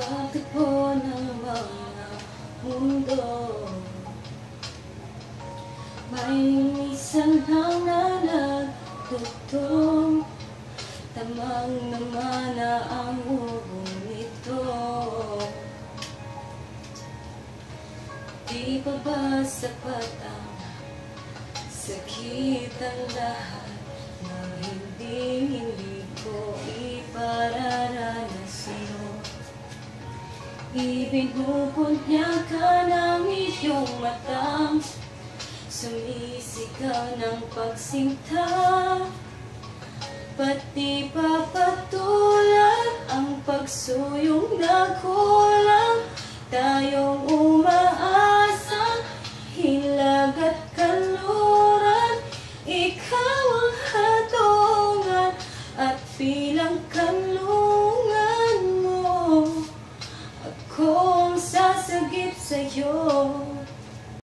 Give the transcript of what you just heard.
pagtagpo ng mga mundo. May minsan lang na nagtutong, tamang naman na ang hugong nito. Di pa ba sapat ang sakit ang lahat na hindi ko ipararanas sa'yo? Ibinubunya ka ng iyong matang, sumisigaw ng pagsinta, pati papatulan ang pagsuyong na kulang. Tayong umaasa, hilag at kanluran, ikaw ang hatungan at bilang kanlungan mo, ako ang sasagip sa'yo.